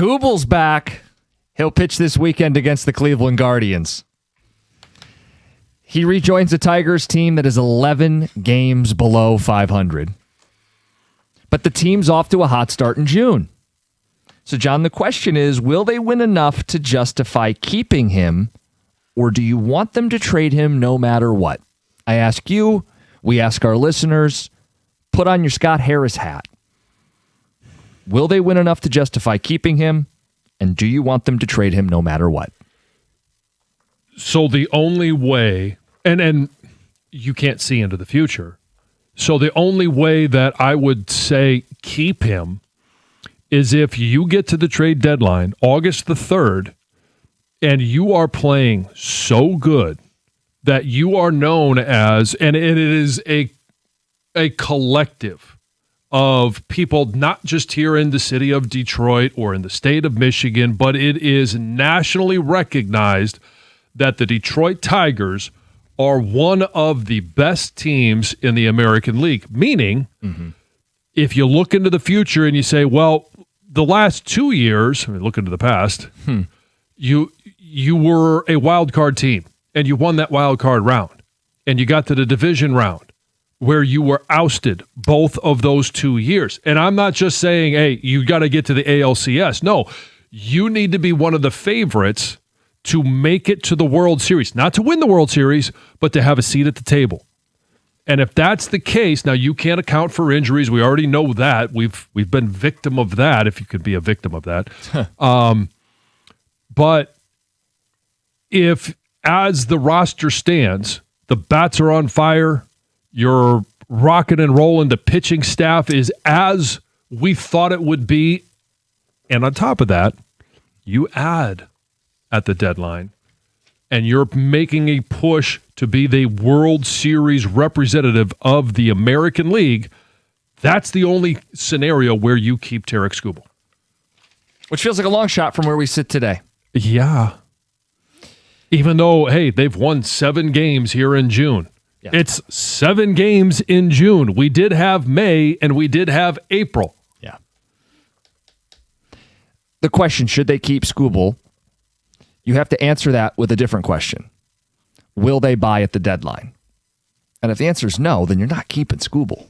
Skubal's back. He'll pitch this weekend against the Cleveland Guardians. He rejoins a Tigers team that is 11 games below 500. But the team's off to a hot start in June. So, John, the question is, will they win enough to justify keeping him, or do you want them to trade him no matter what? I ask you, we ask our listeners, put on your Scott Harris hat. Will they win enough to justify keeping him, and do you want them to trade him no matter what? So the only way, and you can't see into the future, so the only way that I would say keep him is if you get to the trade deadline, August the 3rd, and you are playing so good that you are known as, and it is a collective of people, not just here in the city of Detroit or in the state of Michigan, but it is nationally recognized that the Detroit Tigers are one of the best teams in the American League. Meaning, if you look into the future and you say, well, the last 2 years, I mean, look into the past, you were a wild card team, and you won that wild card round, and you got to the division round, where you were ousted both of those 2 years. And I'm not just saying, hey, you got to get to the ALCS. No, you need to be one of the favorites to make it to the World Series. Not to win the World Series, but to have a seat at the table. And if that's the case, now you can't account for injuries. We already know that. We've been victim of that, if you could be a victim of that. But if, as the roster stands, the bats are on fire, you're rocking and rolling, the pitching staff is as we thought it would be, and on top of that, you add at the deadline, and you're making a push to be the World Series representative of the American League, that's the only scenario where you keep Tarik Skubal. Which feels like a long shot from where we sit today. Yeah. Even though, hey, they've won 7 games here in June. Yeah. It's 7 games in June. We did have May, and we did have April. Yeah. The question, should they keep Skubal? You have to answer that with a different question. Will they buy at the deadline? And if the answer is no, then you're not keeping Skubal.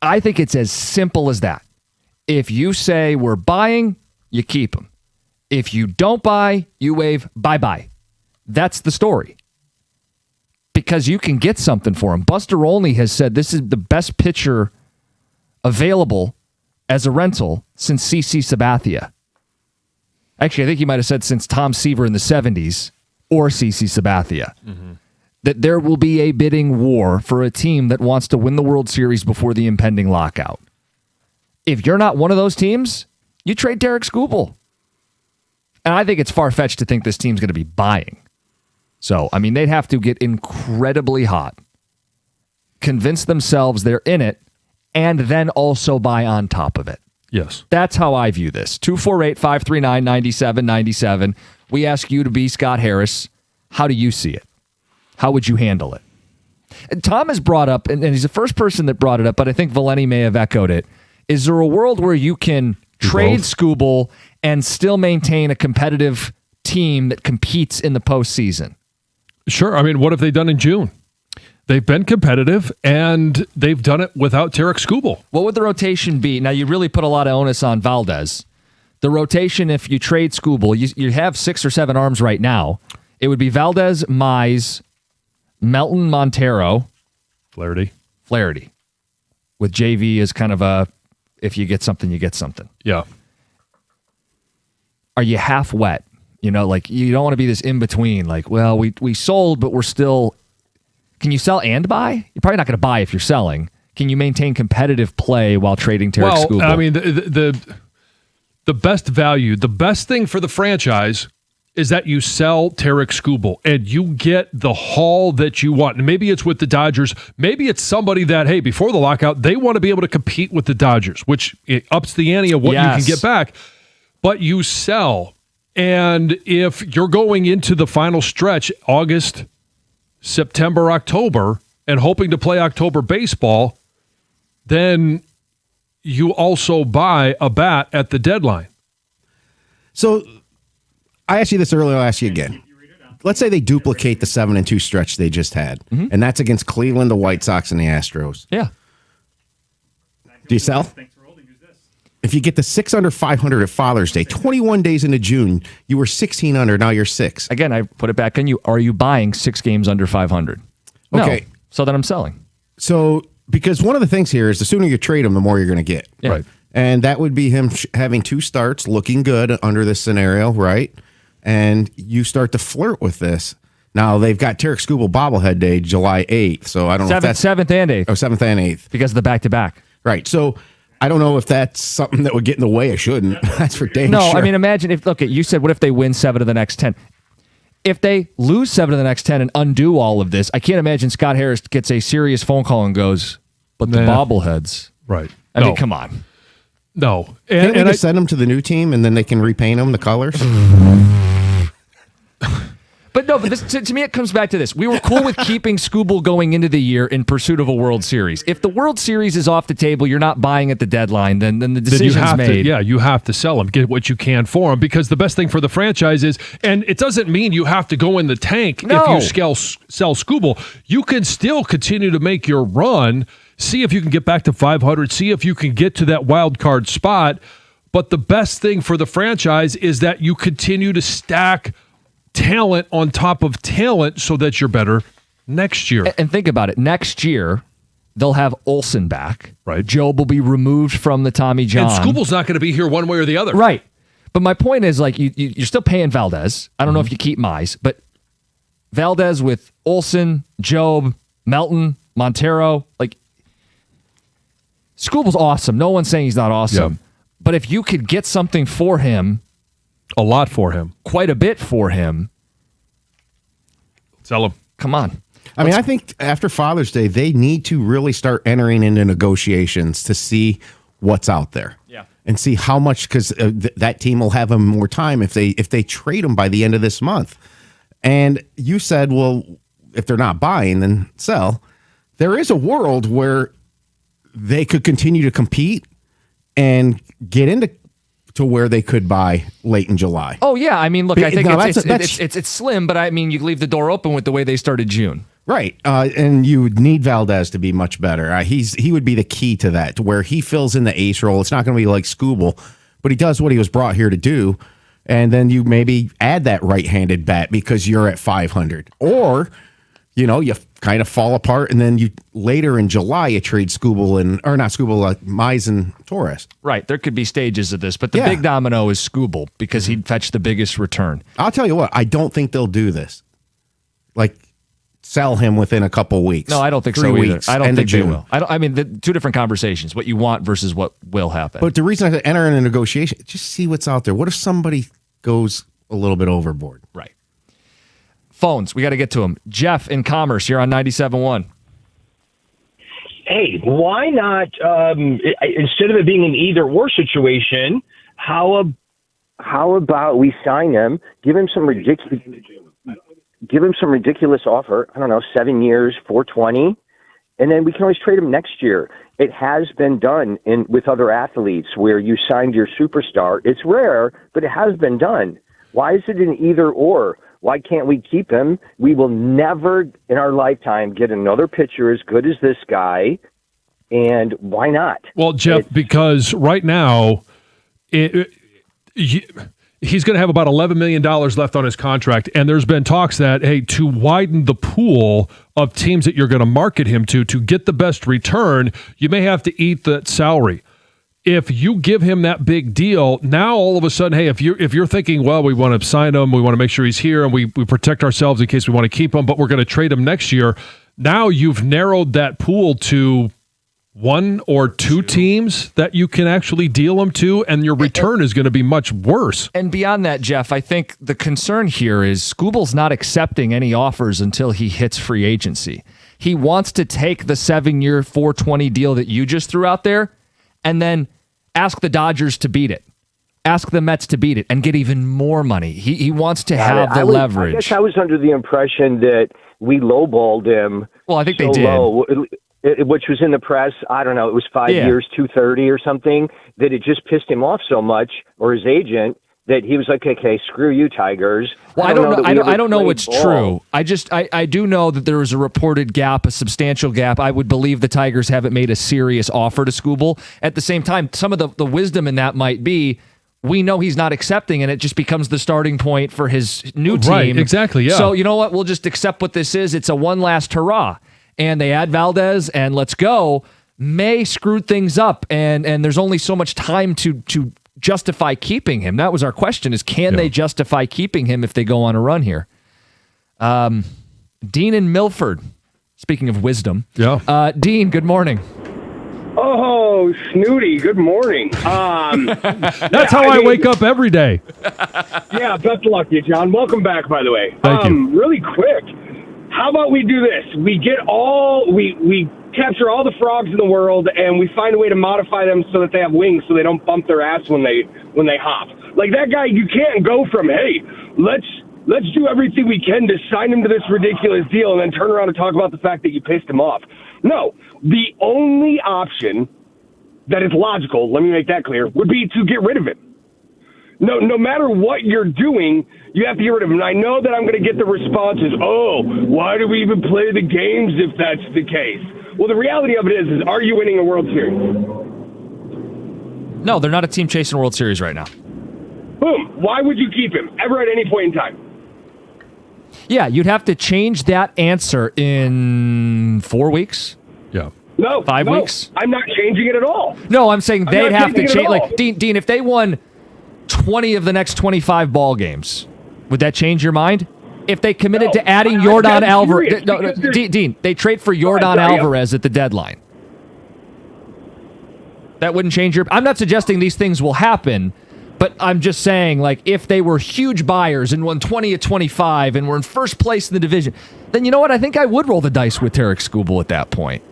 I think it's as simple as that. If you say we're buying, you keep him. If you don't buy, you wave bye-bye. That's the story. Because you can get something for him. Buster Olney has said this is the best pitcher available as a rental since CC Sabathia. Actually, I think he might have said since Tom Seaver in the 70s or CC Sabathia. That there will be a bidding war for a team that wants to win the World Series before the impending lockout. If you're not one of those teams, you trade Tarik Skubal. And I think it's far-fetched to think this team's going to be buying. So, I mean, they'd have to get incredibly hot, convince themselves they're in it, and then also buy on top of it. Yes. That's how I view this. 248-539-9797. We ask you to be Scott Harris. How do you see it? How would you handle it? And Tom has brought up, and he's the first person that brought it up, but I think Valeni may have echoed it. Is there a world where you can trade Skubal and still maintain a competitive team that competes in the postseason? Sure. I mean, what have they done in June? They've been competitive, and they've done it without Tarik Skubal. What would the rotation be? Now, you really put a lot of onus on Valdez. The rotation, if you trade Skubal, you have 6 or 7 arms right now. It would be Valdez, Mize, Melton, Montero. Flaherty. With JV as kind of a, if you get something, you get something. Yeah. Are you half wet? You know, like, you don't want to be this in-between. Like, well, we sold, but we're still... Can you sell and buy? You're probably not going to buy if you're selling. Can you maintain competitive play while trading Tarik Skubal? Well, I mean, the best value, the best thing for the franchise is that you sell Tarik Skubal and you get the haul that you want. And maybe it's with the Dodgers. Maybe it's somebody that, hey, before the lockout, they want to be able to compete with the Dodgers, which it ups the ante of what you can get back. But you sell. And if you're going into the final stretch, August, September, October, and hoping to play October baseball, then you also buy a bat at the deadline. So I asked you this earlier. I'll ask you again. Let's say they duplicate the 7-2 stretch they just had, and that's against Cleveland, the White Sox, and the Astros. Yeah. Do you sell? If you get the 6 under 500 at Father's Day, 21 days into June, you were 16 under. Now you're 6. Again, I put it back on you. Are you buying 6 games under 500? No. Okay. So then I'm selling. So because one of the things here is the sooner you trade him, the more you're going to get. Yeah. Right. And that would be him having 2 starts, looking good under this scenario, right? And you start to flirt with this. Now, they've got Tarik Skubal bobblehead day, July 8th. So I don't know if that's 7th and 8th. Oh, 7th and 8th. Because of the back-to-back. Right. So I don't know if that's something that would get in the way. It shouldn't. That's for dang No, sure. I mean, imagine if, look, you said, what if they win 7 of the next 10? If they lose 7 of the next 10 and undo all of this, I can't imagine Scott Harris gets a serious phone call and goes, but the bobbleheads. Right. I mean, come on. No. Can't we just send them to the new team and then they can repaint them the colors? But no, but this, to me, it comes back to this. We were cool with keeping Skubal going into the year in pursuit of a World Series. If the World Series is off the table, you're not buying at the deadline, then the decision's made. You have to sell him, get what you can for him, because the best thing for the franchise is, and it doesn't mean you have to go in the tank if you sell Skubal. You can still continue to make your run, see if you can get back to 500, see if you can get to that wild card spot. But the best thing for the franchise is that you continue to stack talent on top of talent so that you're better next year. And think about it. Next year, they'll have Olsen back. Right. Job will be removed from the Tommy John. And Skubal's not going to be here one way or the other. Right. But my point is, like, you're still paying Valdez. I don't know if you keep Mize, but Valdez with Olsen, Job, Melton, Montero, like, Skubal's awesome. No one's saying he's not awesome. Yeah. But if you could get something for him, a lot for him, quite a bit for him, sell him. Come on. I mean, I think after Father's Day, they need to really start entering into negotiations to see what's out there. Yeah. And see how much, because that team will have him more time if they trade him by the end of this month. And you said, well, if they're not buying, then sell. There is a world where they could continue to compete and get into to where they could buy late in July. Oh, yeah. I mean, look, I think No, it's slim, but I mean, you leave the door open with the way they started June. Right. And you would need Valdez to be much better. He would be the key to that, to where he fills in the ace role. It's not going to be like Skubal, but he does what he was brought here to do. And then you maybe add that right-handed bat because you're at 500. Or, you kind of fall apart, and then you later in July you trade Mize and Torres. Right. There could be stages of this, but the big domino is Skubal because he'd fetch the biggest return. I'll tell you what, I don't think they'll do this. Like, sell him within a couple weeks. No, I don't think 3 so either. weeks, I don't end think of they June. will. I mean, the two different conversations, what you want versus what will happen. But the reason I said enter in a negotiation, just see what's out there. What if somebody goes a little bit overboard? Right. Phones, we got to get to them. Jeff in Commerce, you're on 97.1. Hey, why not, instead of it being an either-or situation, how about we sign him, give him some ridiculous offer, I don't know, 7 years, $420, and then we can always trade him next year. It has been done with other athletes where you signed your superstar. It's rare, but it has been done. Why is it an either-or? Why can't we keep him? We will never in our lifetime get another pitcher as good as this guy. And why not? Well, Jeff, because right now he's going to have about $11 million left on his contract. And there's been talks that, hey, to widen the pool of teams that you're going to market him to get the best return, you may have to eat that salary. If you give him that big deal, now all of a sudden, hey, if you're thinking, well, we want to sign him, we want to make sure he's here, and we protect ourselves in case we want to keep him, but we're going to trade him next year. Now you've narrowed that pool to 1 or 2 teams that you can actually deal him to, and your return is going to be much worse. And beyond that, Jeff, I think the concern here is Skubal's not accepting any offers until he hits free agency. He wants to take the 7-year, $420 deal that you just threw out there, and then ask the Dodgers to beat it. Ask the Mets to beat it and get even more money. He wants to have the leverage. I guess I was under the impression that we lowballed him. Well, I think so they did. Low, which was in the press. I don't know. It was 5 years, $230 or something, that it just pissed him off so much, or his agent, that he was like, okay, screw you, Tigers. Well, I don't know what's ball. true. I do know that there was a reported gap, a substantial gap. I would believe the Tigers haven't made a serious offer to Skubal. At the same time, some of the wisdom in that might be, we know he's not accepting, and it just becomes the starting point for his new team. Right, exactly, yeah. So you know what? We'll just accept what this is. It's a one last hurrah. And they add Valdez, and let's go. May screwed things up, and there's only so much time to justify keeping him. That was our question, is can they justify keeping him if they go on a run here? Dean in Milford, speaking of wisdom. Yeah. Dean, good morning. Oh, Snooty, good morning. That's how I wake up every day. Yeah, best of luck to you, John. Welcome back, by the way. Thank you. Really quick, how about we do this? We capture all the frogs in the world, and we find a way to modify them so that they have wings, so they don't bump their ass when they hop. Like that guy, you can't go from, hey, let's do everything we can to sign him to this ridiculous deal, and then turn around and talk about the fact that you pissed him off. No, the only option that is logical, let me make that clear, would be to get rid of him. No matter what you're doing, you have to get rid of him. And I know that I'm going to get the responses, oh, why do we even play the games if that's the case? Well, the reality of it is are you winning a World Series? No, they're not a team chasing World Series right now. Boom. Why would you keep him ever at any point in time? Yeah, you'd have to change that answer in 4 weeks. Yeah. No. 5 weeks? I'm not changing it at all. No, I'm saying they'd not have to changing it change. at all. Like Dean, if they won 20 of the next 25 ball games, would that change your mind? If they committed to adding Yordan Alvarez, Dean, they trade for Yordan Alvarez at the deadline. That wouldn't change your. I'm not suggesting these things will happen, but I'm just saying, like, if they were huge buyers and won 20 of 25 and were in first place in the division, then you know what? I think I would roll the dice with Tarik Skubal at that point.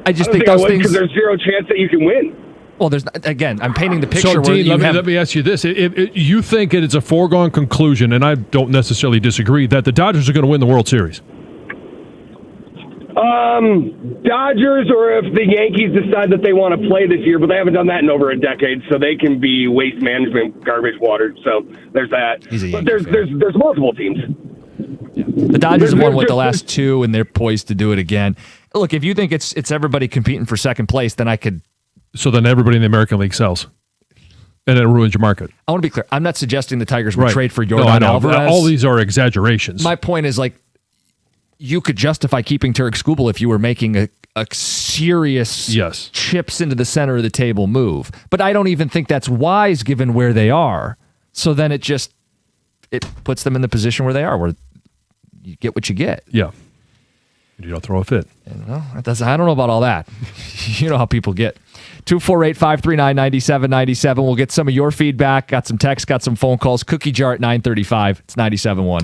I just think those things. Because there's zero chance that you can win. Well, there's again. I'm painting the picture. So, where Dean, let me ask you this: you think it is a foregone conclusion, and I don't necessarily disagree, that the Dodgers are going to win the World Series? Dodgers, or if the Yankees decide that they want to play this year, but they haven't done that in over a decade, so they can be waste management, garbage water. So there's that. But there's multiple teams. Yeah. The Dodgers have won the last two, and they're poised to do it again. Look, if you think it's everybody competing for second place, then I could. So then everybody in the American League sells, and it ruins your market. I want to be clear. I'm not suggesting the Tigers would trade for Yordan Alvarez. All these are exaggerations. My point is, like, you could justify keeping Tarik Skubal if you were making a serious chips into the center of the table move. But I don't even think that's wise given where they are. So then it puts them in the position where they are, where you get what you get. Yeah. You don't throw a fit. I don't know about all that. You know how people get. 248-539-9797. We'll get some of your feedback. Got some texts, got some phone calls. Cookie jar at 9:35. It's 97.1.